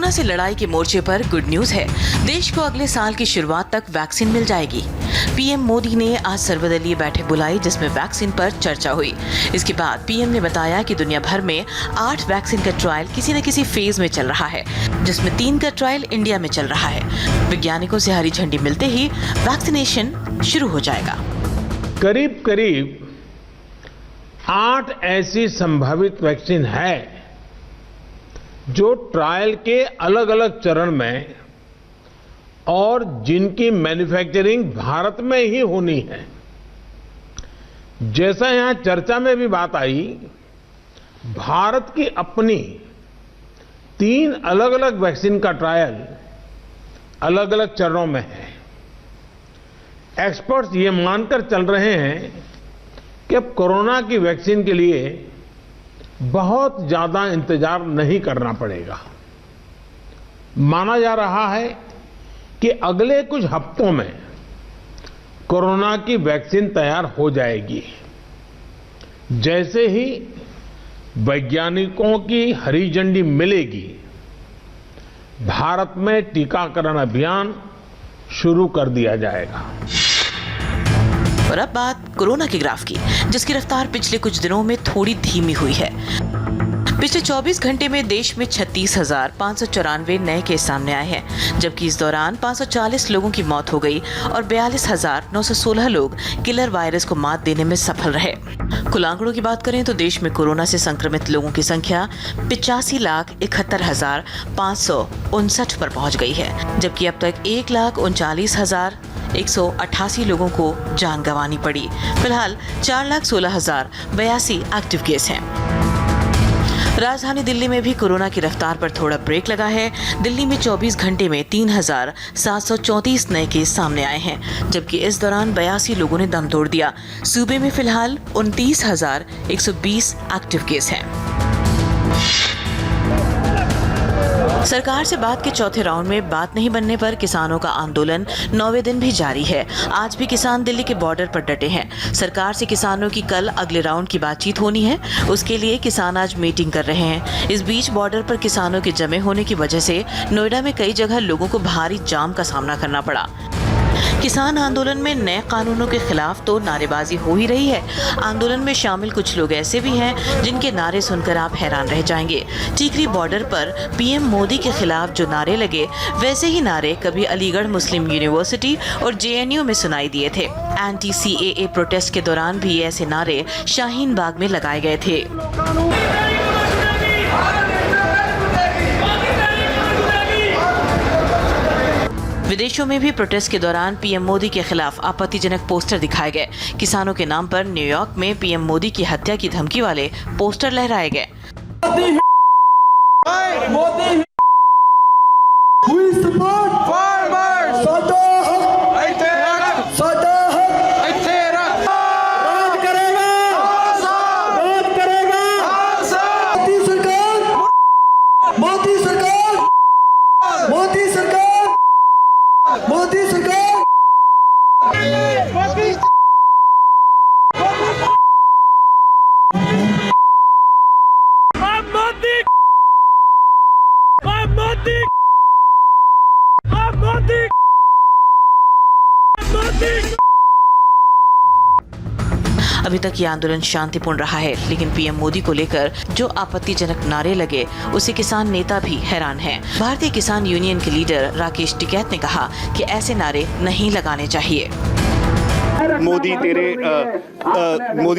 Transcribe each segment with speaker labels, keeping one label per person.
Speaker 1: Corona से लड़ाई के मोर्चे पर गुड न्यूज है। देश को अगले साल की शुरुआत तक वैक्सीन मिल जाएगी। पीएम मोदी ने आज सर्वदलीय बैठक बुलाई जिसमें वैक्सीन पर चर्चा हुई। इसके बाद पीएम ने बताया कि दुनिया भर में 8 वैक्सीन का ट्रायल किसी न किसी फेज में चल रहा है, जिसमें 3 का ट्रायल इंडिया में चल रहा है। वैज्ञानिकों से हरी झंडी मिलते ही वैक्सीनेशन शुरू हो जाएगा।
Speaker 2: करीब करीब 8 ऐसी संभावित वैक्सीन है जो ट्रायल के अलग अलग चरण में और जिनकी मैन्युफैक्चरिंग भारत में ही होनी है। जैसा यहां चर्चा में भी बात आई, भारत की अपनी 3 अलग अलग वैक्सीन का ट्रायल अलग अलग चरणों में है। एक्सपर्ट्स ये मानकर चल रहे हैं कि अब कोरोना की वैक्सीन के लिए बहुत ज्यादा इंतजार नहीं करना पड़ेगा। माना जा रहा है कि अगले कुछ हफ्तों में कोरोना की वैक्सीन तैयार हो जाएगी। जैसे ही वैज्ञानिकों की हरी झंडी मिलेगी, भारत में टीकाकरण अभियान शुरू कर दिया जाएगा।
Speaker 1: और अब बात कोरोना के ग्राफ की, जिसकी रफ्तार पिछले कुछ दिनों में थोड़ी धीमी हुई है। पिछले 24 घंटे में देश में 36,594 नए केस सामने आए हैं, जबकि इस दौरान 540 लोगों की मौत हो गई और 42,916 लोग किलर वायरस को मात देने में सफल रहे। कुल आंकड़ों की बात करें तो देश में कोरोना से संक्रमित लोगों की संख्या 85,71,559 पर पहुंच गई है, जबकि अब तक 1,39,188 लोगों को जान गंवानी पड़ी। फिलहाल 4,16,082 एक्टिव केस हैं। राजधानी दिल्ली में भी कोरोना की रफ्तार पर थोड़ा ब्रेक लगा है। दिल्ली में 24 घंटे में 3,734 नए केस सामने आए हैं, जबकि इस दौरान 82 लोगों ने दम तोड़ दिया। सूबे में फिलहाल 29,120 एक्टिव केस हैं। सरकार से बात के चौथे राउंड में बात नहीं बनने पर किसानों का आंदोलन 9वें दिन भी जारी है। आज भी किसान दिल्ली के बॉर्डर पर डटे हैं। सरकार से किसानों की कल अगले राउंड की बातचीत होनी है, उसके लिए किसान आज मीटिंग कर रहे हैं। इस बीच बॉर्डर पर किसानों के जमे होने की वजह से नोएडा में कई जगह लोगों को भारी जाम का सामना करना पड़ा। किसान आंदोलन में नए कानूनों के खिलाफ तो नारेबाजी हो ही रही है। आंदोलन में शामिल कुछ लोग ऐसे भी हैं जिनके नारे सुनकर आप हैरान रह जाएंगे। टीकरी बॉर्डर पर पीएम मोदी के खिलाफ जो नारे लगे, वैसे ही नारे कभी अलीगढ़ मुस्लिम यूनिवर्सिटी और जेएनयू में सुनाई दिए थे। एंटी सीएए प्रोटेस्ट के दौरान भी ऐसे नारे शाहीन बाग में लगाए गए थे। विदेशों में भी प्रोटेस्ट के दौरान पीएम मोदी के खिलाफ आपत्तिजनक पोस्टर दिखाए गए। किसानों के नाम पर न्यूयॉर्क में पीएम मोदी की हत्या की धमकी वाले पोस्टर लहराए गए।
Speaker 3: मोदी सरकार
Speaker 1: अभी तक ये आंदोलन शांतिपूर्ण रहा है, लेकिन पीएम मोदी को लेकर जो आपत्तिजनक नारे लगे उसे किसान नेता भी हैरान हैं। भारतीय किसान यूनियन के लीडर राकेश टिकैत ने कहा कि ऐसे नारे नहीं लगाने चाहिए।
Speaker 4: मोदी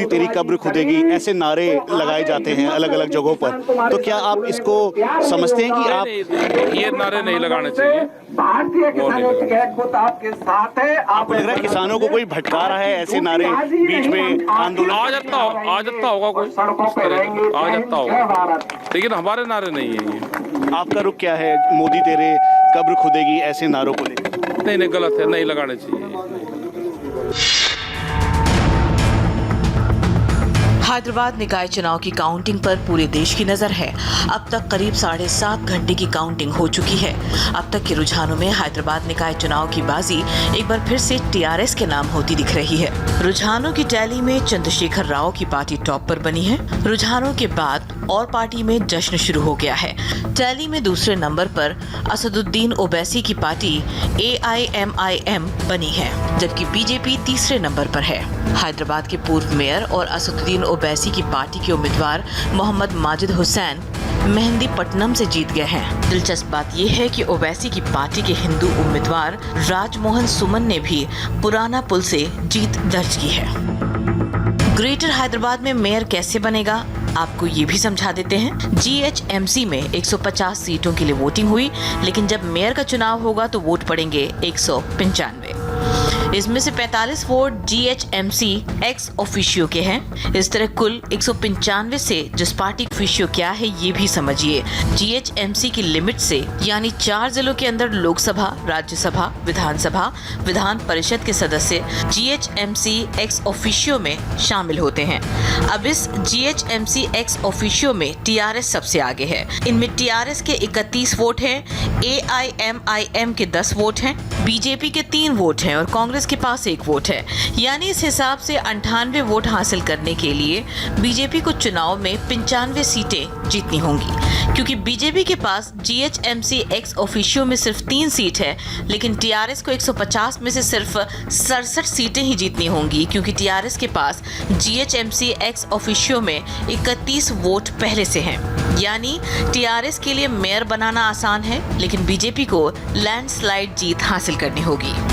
Speaker 4: तेरी कब्र खुदेगी, ऐसे नारे लगाए जाते हैं अलग अलग जगहों पर। तो क्या आप इसको समझते हैं कि आप
Speaker 5: ये नारे नहीं लगाने चाहिए?
Speaker 3: भारतीय किसानों की खुद आपके साथ है।
Speaker 4: आपको लग रहा है किसानों को कोई भटका रहा है ऐसे नारे बीच में आंदोलन?
Speaker 5: आ जाता होगा कोई, आ जाता होगा, लेकिन हमारे नारे नहीं है ये।
Speaker 4: आपका रुख क्या है मोदी तेरे कब्र खुदेगी ऐसे नारों को लेकर?
Speaker 5: नहीं, गलत है, नहीं लगाने चाहिए।
Speaker 1: हैदराबाद निकाय चुनाव की काउंटिंग पर पूरे देश की नजर है। अब तक करीब 7.5 घंटे की काउंटिंग हो चुकी है। अब तक के रुझानों में हैदराबाद निकाय चुनाव की बाजी एक बार फिर से टीआरएस के नाम होती दिख रही है। रुझानों की टैली में चंद्रशेखर राव की पार्टी टॉप पर बनी है। रुझानों के बाद और पार्टी में जश्न शुरू हो गया है। टैली में दूसरे नंबर पर असदुद्दीन ओवैसी की पार्टी AIMIM बनी है, जबकि बीजेपी तीसरे नंबर पर है। हैदराबाद के पूर्व मेयर और असदुद्दीन ओवैसी की पार्टी के उम्मीदवार मोहम्मद माजिद हुसैन मेहंदीपट्टनम से जीत गए हैं। दिलचस्प बात यह है कि ओवैसी की पार्टी के हिंदू उम्मीदवार राजमोहन सुमन ने भी पुराना पुल से जीत दर्ज की है। ग्रेटर हैदराबाद में मेयर कैसे बनेगा, आपको ये भी समझा देते हैं। GHMC में 150 सीटों के लिए वोटिंग हुई, लेकिन जब मेयर का चुनाव होगा तो वोट पड़ेंगे 195। इसमें से 45 वोट GHMC एक्स ऑफिशियो के हैं। इस तरह कुल 195 से जिस पार्टी ऑफिशियो क्या है ये भी समझिए। GHMC की लिमिट से यानी 4 जिलों के अंदर लोकसभा, राज्यसभा, विधानसभा, विधान परिषद के सदस्य GHMC एक्स ऑफिशियो में शामिल होते हैं। अब इस GHMC एक्स ऑफिशियो में TRS सबसे आगे है। इनमें TRS के 31 वोट हैं, AIMIM के 10 वोट हैं, बीजेपी के 3 वोट हैं और कांग्रेस के पास 1 वोट है। यानी इस हिसाब से 98 वोट हासिल करने के लिए बीजेपी को चुनाव में 95 सीटें जीतनी होंगी। क्योंकि बीजेपी के पास GHMC एक्स ऑफिशियो में सिर्फ 3 सीट है, लेकिन TRS को 150 में से सिर्फ 67 सीटें ही जीतनी होंगी, क्योंकि TRS के पास GHMC एक्स ऑफिशियो में 31 वोट पहले से हैं। यानी TRS के लिए मेयर बनाना आसान है, लेकिन बीजेपी को लैंडस्लाइड जीत हासिल करनी होगी।